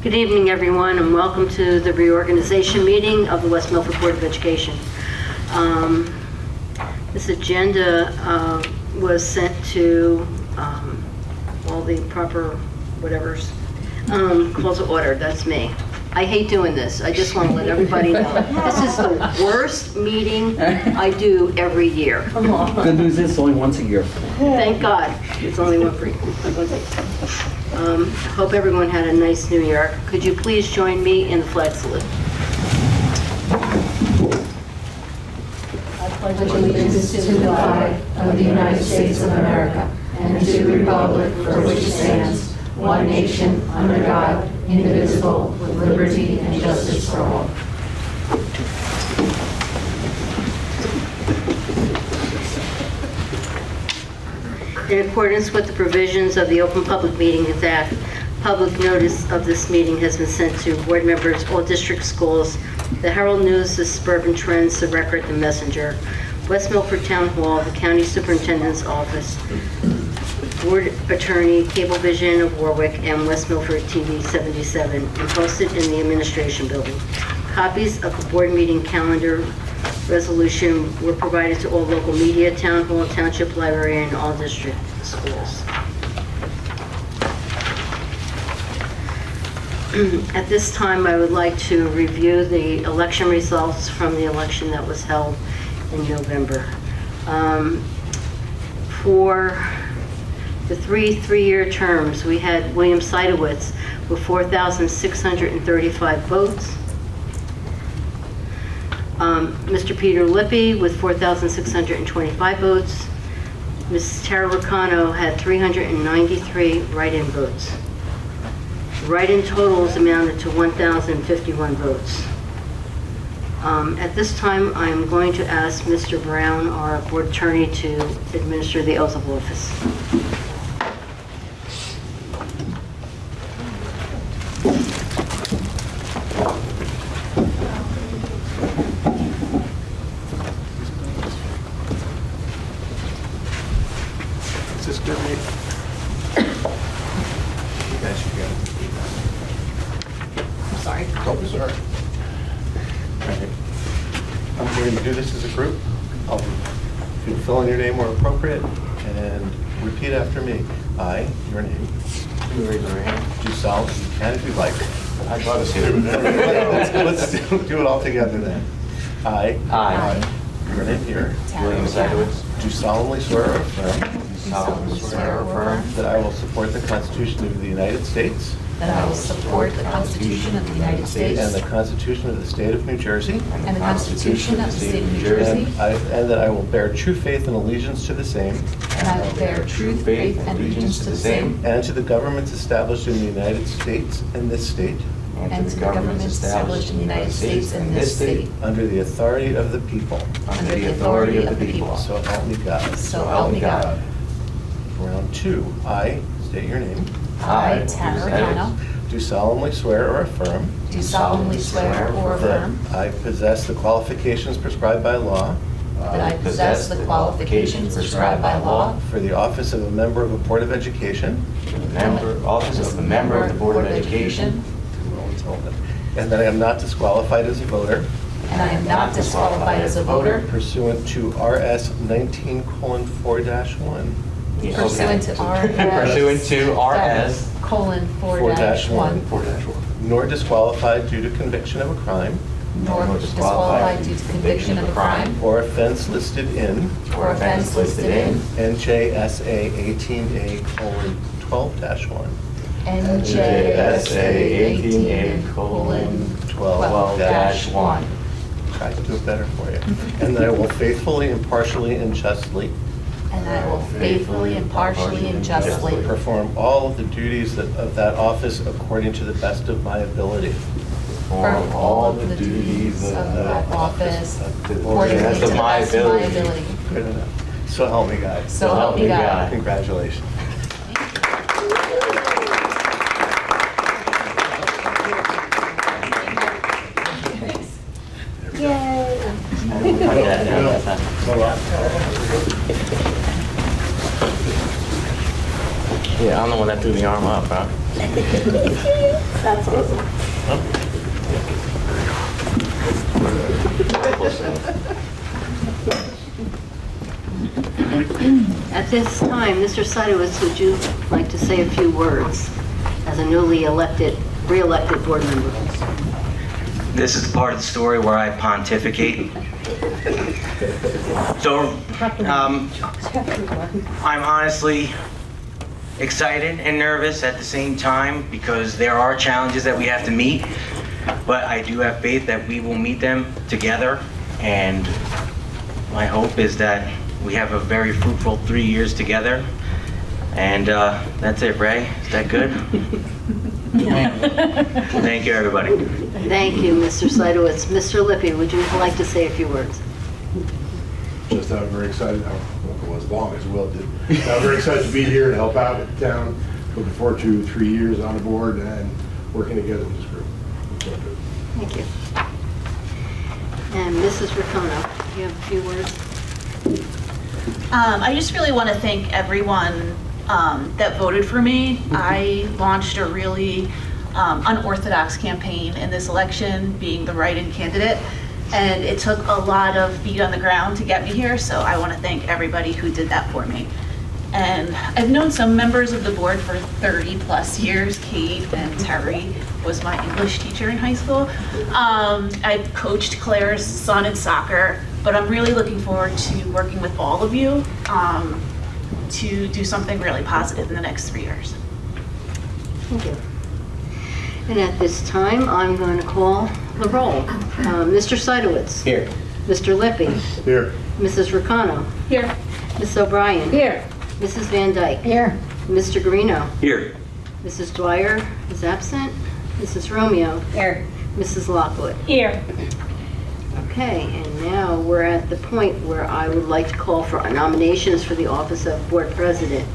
Good evening, everyone, and welcome to the reorganization meeting of the West Milford Board of Education. This agenda was sent to all the proper whatevers. Calls to order, that's me. I hate doing this. I just want to let everybody know. This is the worst meeting I do every year. Good news is it's only once a year. Thank God, it's only one free. Hope everyone had a nice New Year. Could you please join me in the flag salute? I pledge allegiance to the flag of the United States of America and to the republic for which it stands, one nation, under God, indivisible, with liberty and justice for all. In accordance with the provisions of the Open Public Meetings Act, public notice of this meeting has been sent to board members, all district schools, the Herald News, the Suburban Trends, the Record, the Messenger, West Milford Town Hall, the County Superintendent's Office, Board Attorney, Cablevision of Warwick, and West Milford TV 77, and posted in the Administration Building. Copies of the board meeting calendar resolution were provided to all local media, Town Hall, Township Library, and all district schools. At this time, I would like to review the election results from the election that was held in November. For the three-year terms, we had William Seidowitz with 4,635 votes. Mr. Peter Lippy with 4,625 votes. Ms. Tara Ricano had 393 write-in votes. Write-in totals amounted to 1,051 votes. At this time, I'm going to ask Mr. Brown, our board attorney, to administer the oath of office. Is this good, Nate? You guys should go. I'm sorry. Don't be sorry. Alright. We're going to do this as a group. If you fill in your name where appropriate and repeat after me. I, your name. You raise your hand. Do solemnly, and if you'd like. I'd love to see it. Let's do it all together then. I, your name here, William Seidowitz, do solemnly swear or affirm solemnly swear or affirm that I will support the Constitution of the United States That I will support the Constitution of the United States and the Constitution of the State of New Jersey, and the Constitution of the State of New Jersey, and that I will bear true faith and allegiance to the same and I will bear true faith and allegiance to the same and to the governments established in the United States and this state and to the governments established in the United States and this state, under the authority of the people. under the authority of the people. So help me God. So help me God. Round two. I, state your name, I, Tara Ricano, do solemnly swear or affirm do solemnly swear or affirm that I possess the qualifications prescribed by law that I possess the qualifications prescribed by law for the office of a member of a Board of Education, office of a member of the Board of Education, and that I am not disqualified as a voter and I am not disqualified as a voter pursuant to RS 19:4-1. pursuant to Pursuant to RS :4-1, Nor disqualified due to conviction of a crime nor disqualified due to conviction of a crime or offense listed in or offense listed in NJSA 18A:12-1. NJSA 18A:12-1. Try to do it better for you. And that I will faithfully, impartially, and justly And I will faithfully, impartially, and justly perform all of the duties of that office according to the best of my ability. perform all the duties of that office according to the best of my ability. Good enough. So help me God. So help me God. Congratulations. Yeah, I'm the one that threw the arm up, huh? That's awesome. At this time, Mr. Seidowitz, would you like to say a few words as a newly re-elected board member? This is the part of the story where I pontificate. So, I'm honestly excited and nervous at the same time because there are challenges that we have to meet, but I do have faith that we will meet them together, and my hope is that we have a very fruitful 3 years together. And that's it, Ray. Is that good? Thank you, everybody. Thank you, Mr. Seidowitz. Mr. Lippy, would you like to say a few words? Just I'm very excited, well, as long as Will did. I'm very excited to be here and help out at the town. Looking forward to 3 years on the board and working together with this group. Thank you. And Mrs. Riccono, you have a few words? I just really want to thank everyone that voted for me. I launched a really unorthodox campaign in this election, being the write-in candidate, and it took a lot of feet on the ground to get me here, so I want to thank everybody who did that for me. And I've known some members of the board for 30 plus years. Kate and Terry was my English teacher in high school. I coached Claire's son in soccer, but I'm really looking forward to working with all of you to do something really positive in the next 3 years. Thank you. And at this time, I'm going to call the roll. Mr. Seidowitz. Here. Mr. Lippy. Here. Mrs. Riccono. Here. Ms. O'Brien. Here. Mrs. Van Dyke. Here. Mr. Guarino. Here. Mrs. Dwyer is absent. Mrs. Romeo. Here. Mrs. Lockwood. Here. Okay, and now we're at the point where I would like to call for nominations for the office of board president.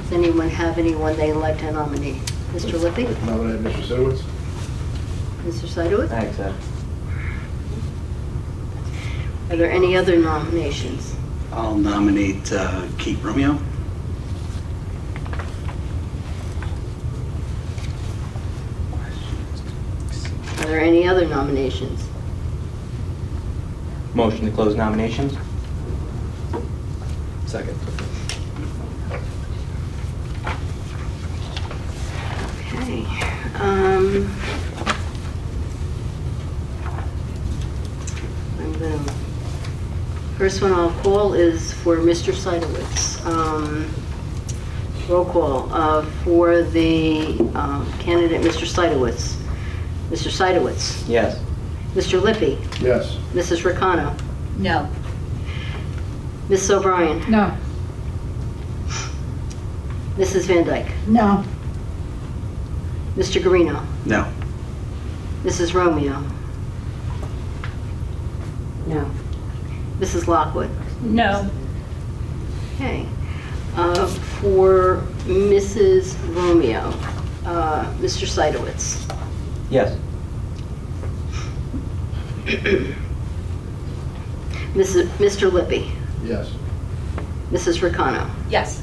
Does anyone have anyone they'd like to nominate? Mr. Lippy? Nominate Mr. Sidowitz. Mr. Seidowitz? Thanks, Ed. Are there any other nominations? I'll nominate Kate Romeo. Are there any other nominations? Motion to close nominations? Second. Okay. I'm gonna, first one I'll call is for Mr. Seidowitz. Roll call for the candidate, Mr. Seidowitz. Mr. Seidowitz. Yes. Mr. Lippy. Yes. Mrs. Riccono. No. Mrs. O'Brien. No. Mrs. Van Dyke. No. Mr. Guarino. No. Mrs. Romeo. No. Mrs. Lockwood. No. Okay. For Mrs. Romeo, Mr. Seidowitz. Yes. Mr. Lippy. Yes. Mrs. Riccono. Yes.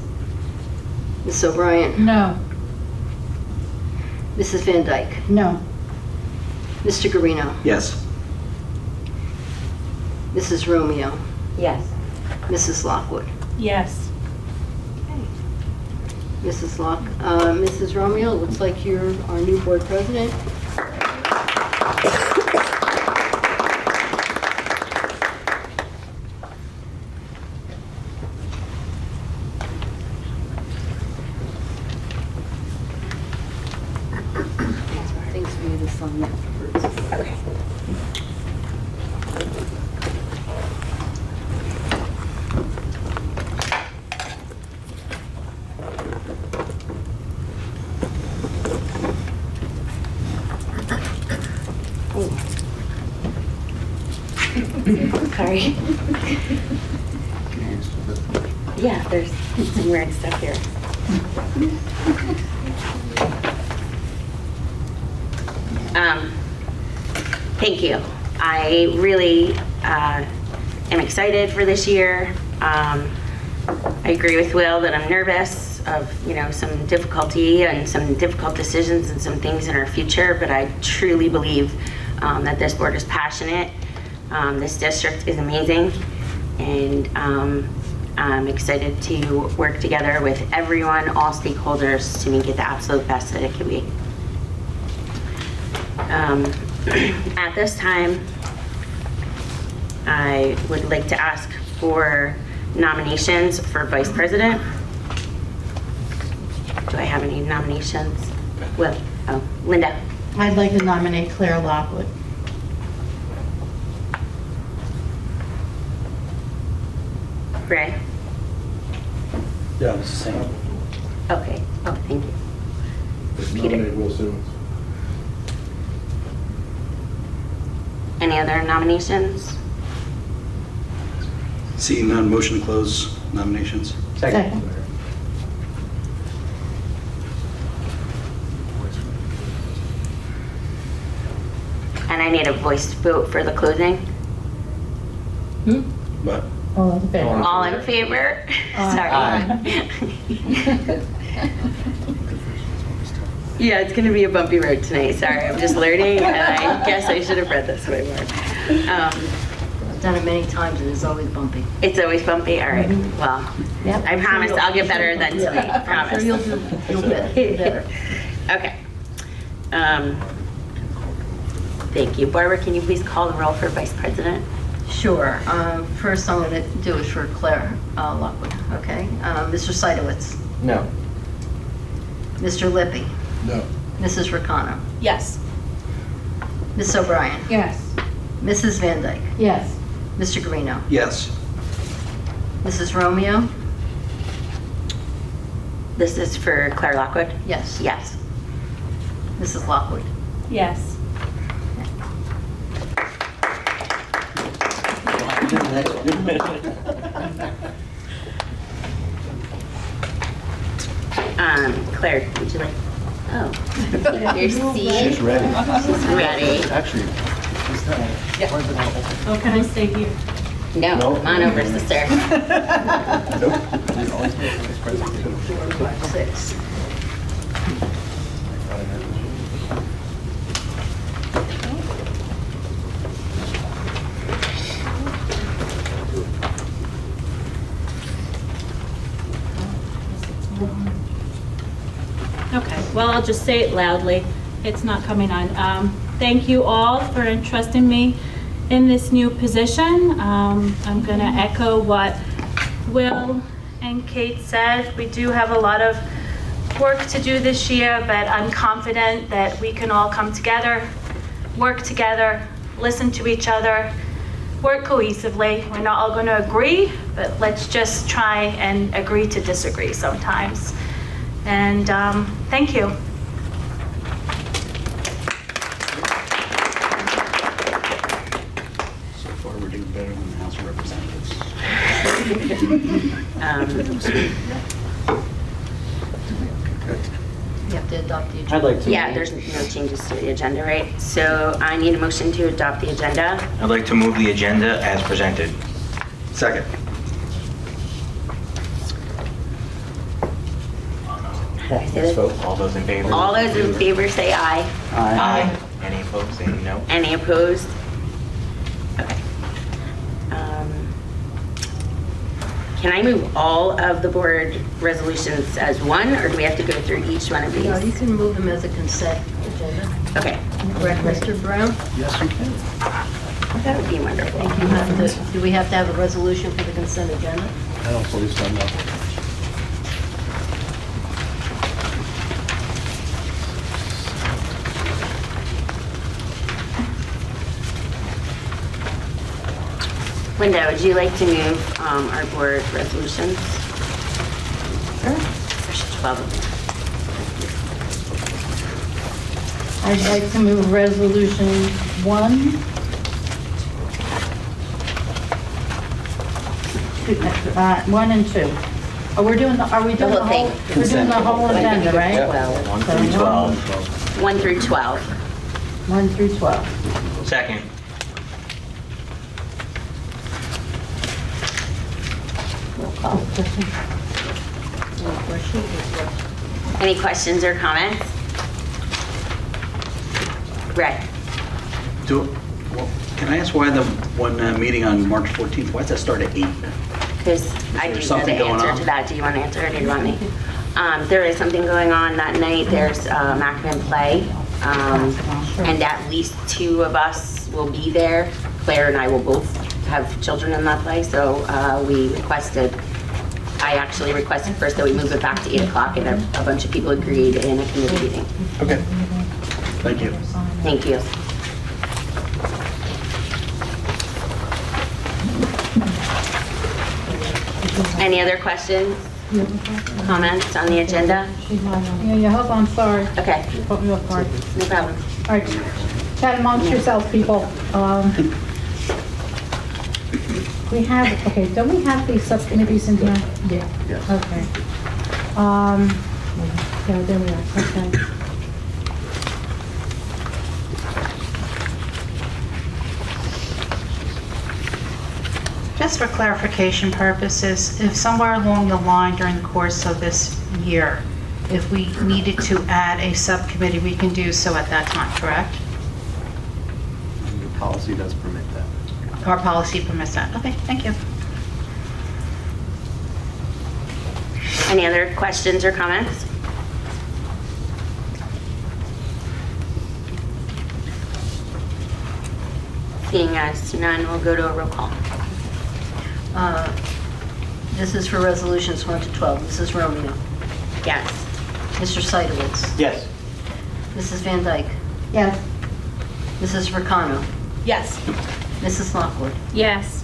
Ms. O'Brien. No. Mrs. Van Dyke. No. Mr. Guarino. Yes. Mrs. Romeo. Yes. Mrs. Lockwood. Yes. Mrs. Romeo, looks like you're our new board president. Things for you to sign afterwards. Okay. Sorry. Yeah, there's some weird stuff here. Thank you. I really am excited for this year. I I agree with Will that I'm nervous of, some difficulty and some difficult decisions and some things in our future, but I truly believe that this board is passionate. This district is amazing, and I'm excited to work together with everyone, all stakeholders, to make it the absolute best that it can be. At this time, I would like to ask for nominations for vice president. Do I have any nominations? Linda. I'd like to nominate Claire Lockwood. Ray? Yeah, it's the same. Okay. Oh, thank you. Nominate Will Simmons. Any other nominations? Seeing none, motion to close nominations. Second. And I need a voice vote for the closing. But All in favor? All in favor? Aye. Sorry. Yeah, it's gonna be a bumpy road tonight. Sorry, I'm just learning, and I guess I should have read this way more. I've done it many times and it's always bumpy. It's always bumpy. All right. Well, Yep. I promise I'll get better than tonight. Promise. You'll get better. Okay. Thank you. Barbara, can you please call the roll for vice president? Sure. First I'm going to do is for Claire Lockwood, okay? Mr. Seidowitz, No. Mr. Lippy, No. Mrs. Ricano, Yes. Ms. O'Brien, Yes. Mrs. Van Dyke, Yes. Mr. Guarino, yes. Mrs. Romeo, This is for Claire Lockwood? yes. Yes. Mrs. Lockwood. Yes. Claire, would you like? Oh, your seat. She's ready. She's ready. Actually, Oh, can I stay here? No, come on over, sister. Six. Okay, well, I'll just say it loudly. It's not coming on. Thank you all for entrusting me in this new position. I'm going to echo what Will and Kate said. We do have a lot of work to do this year, but I'm confident that we can all come together, work together, listen to each other, work cohesively. We're not all going to agree, but let's just try and agree to disagree sometimes. And thank you. So far, we're doing better than the House of Representatives. You have to adopt the agenda. I'd like to. Yeah, there's no changes to the agenda, right? So I need a motion to adopt the agenda. I'd like to move the agenda as presented. Second. Let's vote. All those in favor? All those in favor say aye. Aye. Any opposed, say no. Any opposed? Okay. Can I move all of the board resolutions as one, or do we have to go through each one of these? No, you can move them as a consent agenda. Okay, Correct, Mr. Brown? yes, you can. that would be wonderful. You have to, do we have to have a resolution for the consent agenda? I don't believe so, no. Linda, would you like to move our board resolutions? There's 12 of them. I'd like to move resolution 1. One and 2. Oh, we're doing the, are we doing The the whole whole? thing. We're doing the whole agenda, right? Yeah. 1 through 12. 1 through 12. 1 through 12. Second. Any questions or comments? Greg? Can I ask why the one meeting on March 14th, why does that start at 8? Because I do there know the something going answer on? to that. Do you want to answer it or do you want me? There is something going on that night. There's Macman play. And at least 2 of us will be there. Claire and I will both have children in that play. So I actually requested first that we move it back to 8 o'clock and a bunch of people agreed in a committee meeting. Okay. Thank you. Thank you. Any other questions, comments on the agenda? Yeah, hold on, sorry. Okay, Put me off guard. no problem. All right, chat amongst yourselves, people. We have, okay, don't we have these subcommittees in here? Yeah. Yes. Okay. Yeah, there we are, okay. Just for clarification purposes, if somewhere along the line during the course of this year, if we needed to add a subcommittee, we can do so at that time, correct? Your policy does permit that. Our policy permits that. Okay, thank you. Any other questions or comments? Seeing as none, we'll go to a roll call. This is for resolutions 1 to 12. Mrs. Romeo. Yes. Mr. Seidowitz. Yes. Mrs. Van Dyke. Yes. Mrs. Ricano. Yes. Mrs. Lockwood. Yes.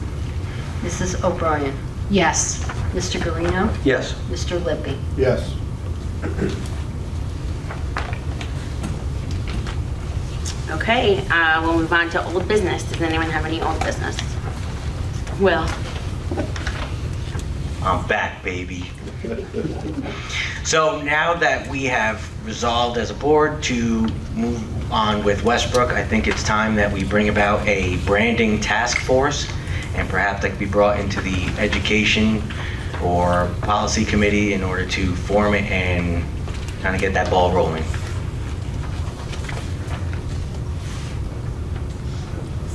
Mrs. O'Brien. Yes. Mr. Guarino. Yes. Mr. Lippy. Yes. Okay, we'll move on to old business. Does anyone have any old business? Will? I'm back, baby. So now that we have resolved as a board to move on with Westbrook, I think it's time that we bring about a branding task force, and perhaps that could be brought into the education or policy committee in order to form it and kind of get that ball rolling.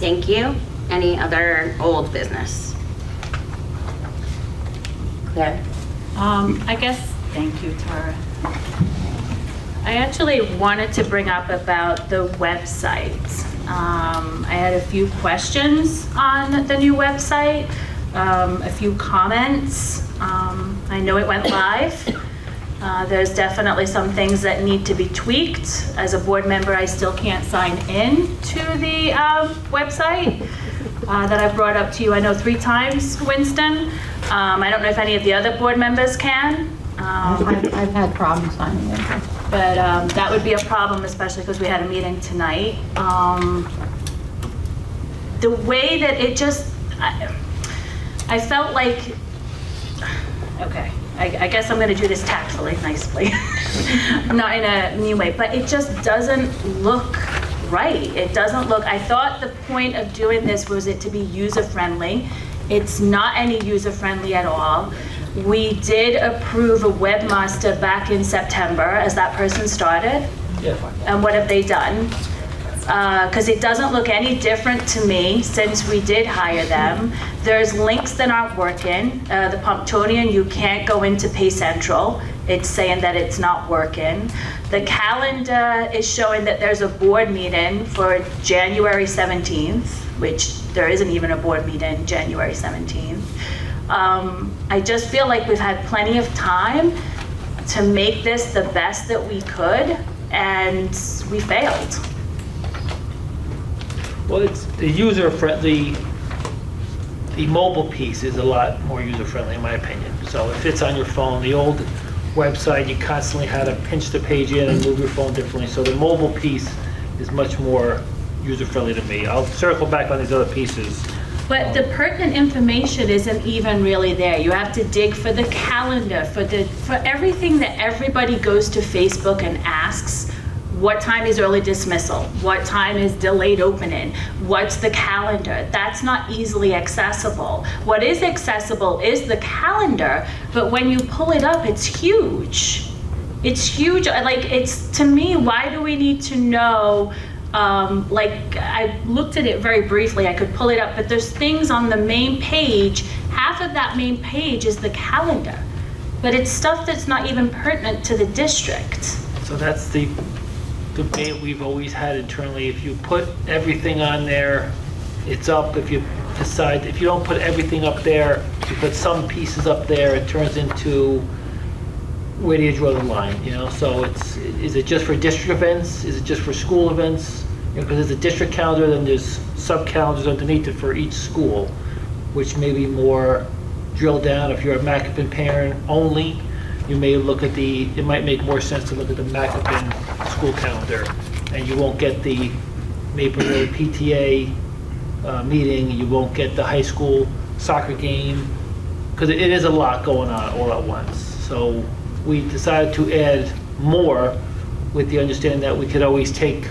Thank you. Any other old business? Claire? I guess, thank you, Tara. I actually wanted to bring up about the website. I had a few questions on the new website, a few comments. I know it went live. There's definitely some things that need to be tweaked. As a board member, I still can't sign in to the website that I brought up to you, I know 3 times, Winston. I don't know if any of the other board members can. I've had problems finding it. But that would be a problem, especially because we had a meeting tonight. The way that it just, I felt like, okay, I guess I'm gonna do this tactfully, nicely. Not in a mean way, but it just doesn't look right. It doesn't look, I thought the point of doing this was it to be user-friendly. It's not any user-friendly at all. We did approve a webmaster back in September as that person started. Yeah. And what have they done? Because it doesn't look any different to me since we did hire them. There's links that aren't working. The Pumptonian, you can't go into Pay Central. It's saying that it's not working. The calendar is showing that there's a board meeting for January 17th, which there isn't even a board meeting January 17th. I just feel like we've had plenty of time to make this the best that we could, and we failed. Well, it's the user-friendly, the mobile piece is a lot more user-friendly in my opinion. So it fits on your phone. The old website, you constantly had to pinch the page in and move your phone differently. So the mobile piece is much more user-friendly to me. I'll circle back on these other pieces. But the pertinent information isn't even really there. You have to dig for the calendar, for everything that everybody goes to Facebook and asks. What time is early dismissal? What time is delayed opening? What's the calendar? That's not easily accessible. What is accessible is the calendar, but when you pull it up, it's huge. It's huge. Like, it's, to me, why do we need to know? Like, I looked at it very briefly, I could pull it up, but there's things on the main page, half of that main page is the calendar, but it's stuff that's not even pertinent to the district. So that's the debate we've always had internally. If you put everything on there, it's up. If you decide, if you don't put everything up there, you put some pieces up there, it turns into, where do you draw the line, you know? So is it just for district events? Is it just for school events? You know, because there's a district calendar, then there's sub-calendars underneath it for each school, which may be more drilled down. If you're a Macapin parent only, you may look at it might make more sense to look at the Macapin school calendar, and you won't get the Maple Road PTA meeting, you won't get the high school soccer game, because it is a lot going on all at once. So we decided to add more with the understanding that we could always take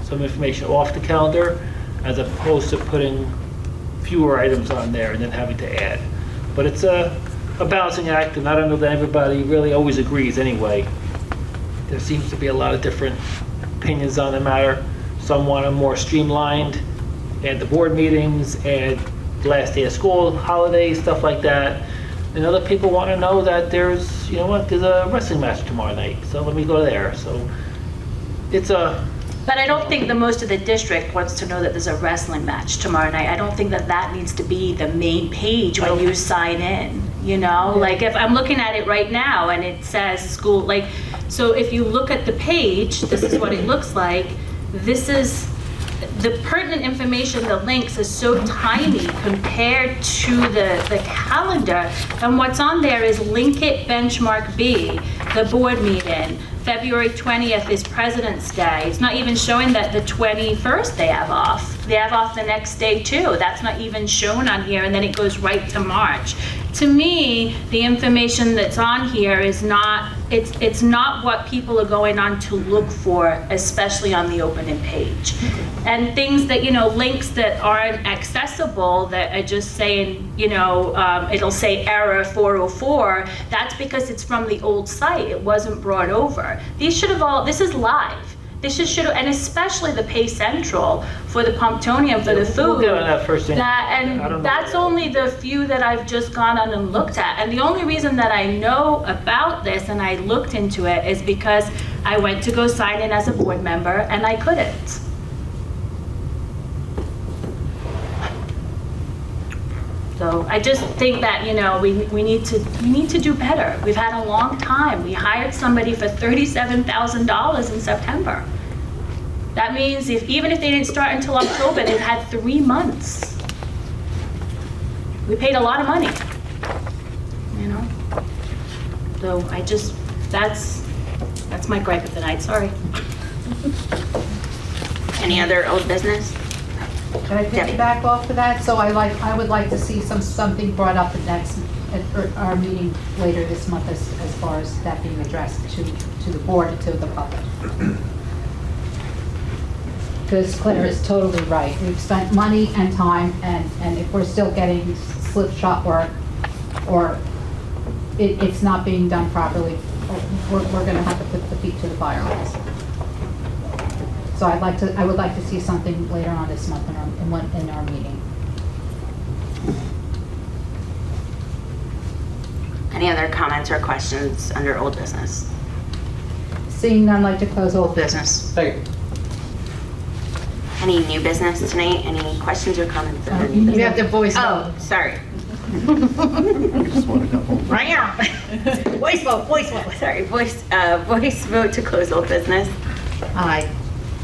some information off the calendar as opposed to putting fewer items on there and then having to add. But it's a balancing act, and I don't know that everybody really always agrees anyway. There seems to be a lot of different opinions on the matter. Some want them more streamlined, add the board meetings, add the last day of school, holidays, stuff like that. And other people want to know that there's, you know what, there's a wrestling match tomorrow night, so let me go there. So it's a... But I don't think most of the district wants to know that there's a wrestling match tomorrow night. I don't think that needs to be the main page when you sign in, you know? Like, if I'm looking at it right now and it says school, like, so if you look at the page, this is what it looks like. This is, the pertinent information, the links is so tiny compared to the calendar. And what's on there is link it benchmark B, the board meeting. February 20th is President's Day. It's not even showing that the 21st they have off. They have off the next day too. That's not even shown on here, and then it goes right to March. To me, the information that's on here is not, it's not what people are going on to look for, especially on the opening page. And things that, you know, links that aren't accessible, that are just saying, you know, it'll say error 404, that's because it's from the old site. It wasn't brought over. These should have all, this is live. This should, and especially the Pay Central for the Pumptonium for the food. We'll get on that first thing. That's only the few that I've just gone on and looked at. And the only reason that I know about this and I looked into it is because I went to go sign in as a board member and I couldn't. So I just think that, you know, we need to do better. We've had a long time. We hired somebody for $37,000 in September. That means even if they didn't start until October, they've had 3 months. We paid a lot of money, you know? So I just, that's my gripe of the night, sorry. Any other old business? Can I piggyback off of that? So I would like to see something brought up at our meeting later this month as far as that being addressed to the board and to the public. Because Claire is totally right. We've spent money and time, and if we're still getting slipshod work or it's not being done properly, we're going to have to put the feet to the fire on this. So I would like to see something later on this month in our meeting. Any other comments or questions under old business? Seeing none, I'd like to close old business. Second. Any new business tonight? Any questions or comments under new business? You have to voice Oh, vote. sorry. Just want a couple. Right now. Voice vote. Sorry, voice vote to close old business. Aye.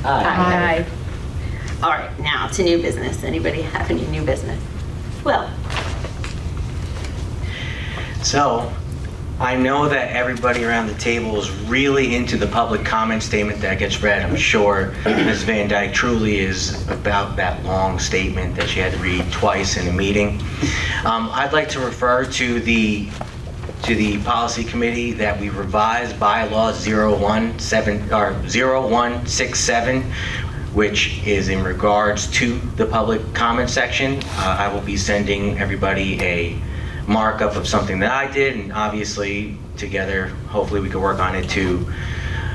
Aye. All right, now to new business. Anybody have any new business? Will. So, I know that everybody around the table is really into the public comment statement that gets read. I'm sure Ms. Van Dyke truly is about that long statement that she had to read twice in a meeting. I'd like to refer to the to the policy committee that we revised bylaw 0167, which is in regards to the public comment section. I will be sending everybody a markup of something that I did, and obviously together, hopefully we can work on it to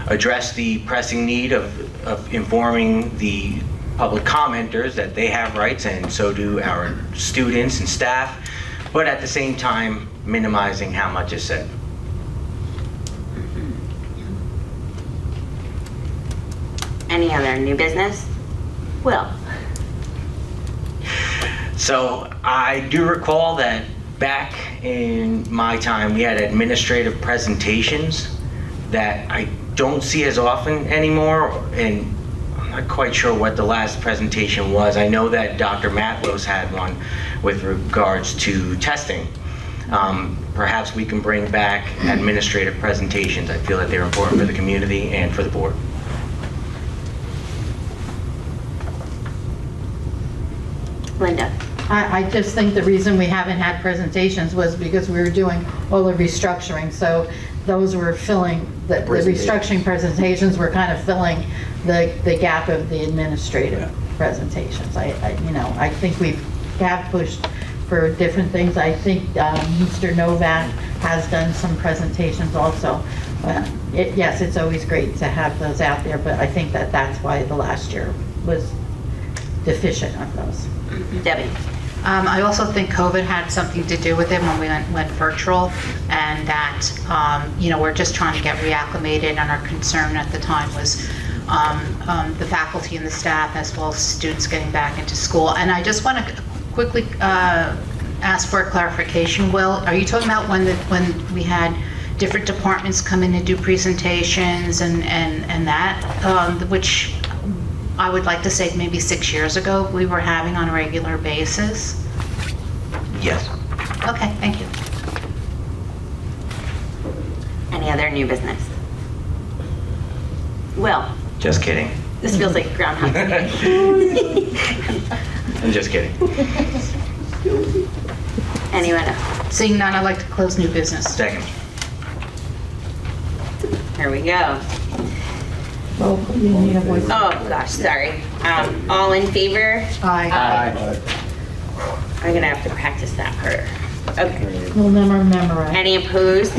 address the pressing need of informing the public commenters that they have rights, and so do our students and staff, but at the same time, minimizing how much is said. Any other new business? Will? So I do recall that back in my time, we had administrative presentations that I don't see as often anymore, and I'm not quite sure what the last presentation was. I know that Dr. Matlos had one with regards to testing. Perhaps we can bring back administrative presentations. I feel that they're important for the community and for the board. Linda? I just think the reason we haven't had presentations was because we were doing all the restructuring, so those were filling, the restructuring presentations were kind of filling the gap of the administrative presentations. I think we have pushed for different things. I think Mr. Novak has done some presentations also. Yes, it's always great to have those out there, but I think that that's why the last year was deficient of those. Debbie? I also think COVID had something to do with it when we went virtual, and that, we're just trying to get reacclimated, and our concern at the time was the faculty and the staff, as well as students getting back into school. And I just want to quickly ask for a clarification. Will, are you talking about when we had different departments come in and do presentations and that, which I would like to say maybe 6 years ago we were having on a regular basis? Yes. Okay, thank you. Any other new business? Will? Just kidding. This feels like Groundhog Day. I'm just kidding. Anyone else? Seeing none, I'd like to close new business. Second. Here we go. Oh, you need a voice. Oh, gosh, sorry. All in favor? Aye. I'm gonna have to practice that part. Okay. We'll never memorize. Any opposed?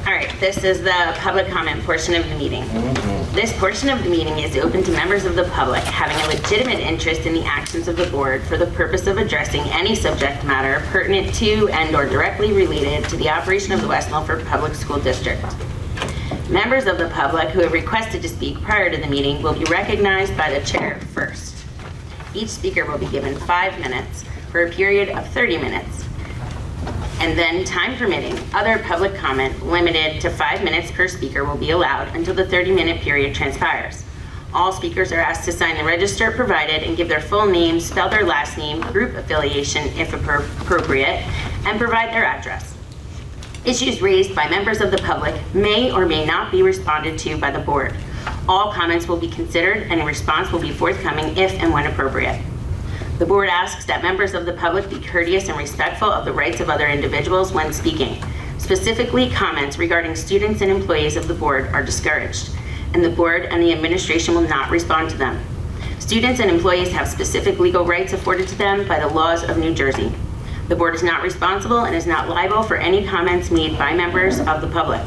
All right, this is the public comment portion of the meeting. This portion of the meeting is open to members of the public having a legitimate interest in the actions of the board for the purpose of addressing any subject matter pertinent to and/or directly related to the operation of the West Milford Public School District. Members of the public who have requested to speak prior to the meeting will be recognized by the chair first. Each speaker will be given 5 minutes for a period of 30 minutes. And then, time permitting, other public comment limited to 5 minutes per speaker will be allowed until the 30-minute period transpires. All speakers are asked to sign the register provided and give their full name, spell their last name, group affiliation if appropriate, and provide their address. Issues raised by members of the public may or may not be responded to by the board. All comments will be considered and a response will be forthcoming if and when appropriate. The board asks that members of the public be courteous and respectful of the rights of other individuals when speaking. Specifically, comments regarding students and employees of the board are discouraged, and the board and the administration will not respond to them. Students and employees have specific legal rights afforded to them by the laws of New Jersey. The board is not responsible and is not liable for any comments made by members of the public.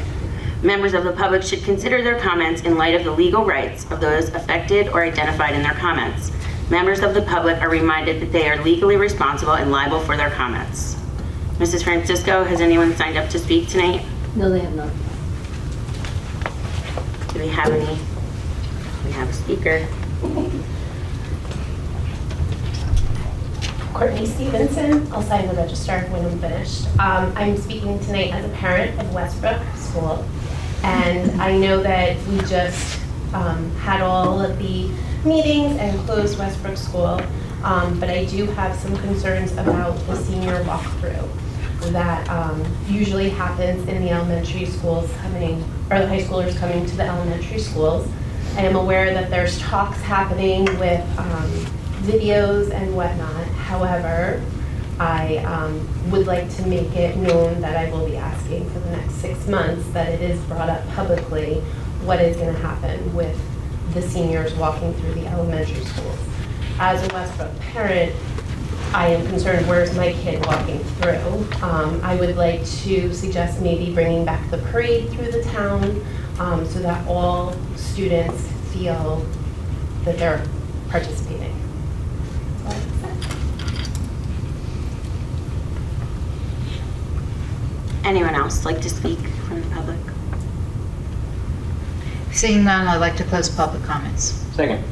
Members of the public should consider their comments in light of the legal rights of those affected or identified in their comments. Members of the public are reminded that they are legally responsible and liable for their comments. Mrs. Francisco, has anyone signed up to speak tonight? No, they have not. Do we have any? We have a speaker. Courtney Stevenson. I'll sign the register when I'm finished. I'm speaking tonight as a parent of Westbrook School, and I know that we just had all of the meetings and closed Westbrook School, but I do have some concerns about the senior walkthrough that usually happens in the elementary schools coming, or the high schoolers coming to the elementary schools. I am aware that there's talks happening with videos and whatnot. However, I would like to make it known that I will be asking for the next 6 months that it is brought up publicly what is going to happen with the seniors walking through the elementary schools. As a Westbrook parent, I am concerned, where's my kid walking through? I would like to suggest maybe bringing back the parade through the town so that all students feel that they're participating. That's all I have to say. Anyone else like to speak from the public? Seeing none, I'd like to close public comments. Second.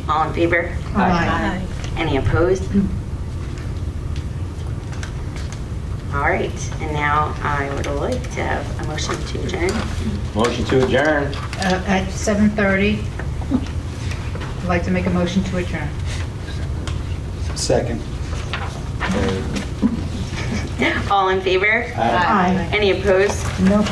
All in favor? Aye. Any opposed? All right, and now I would like to have a motion to adjourn. Motion to adjourn. At 7:30, I'd like to make a motion to adjourn. Second. All in favor? Aye. Any opposed? No.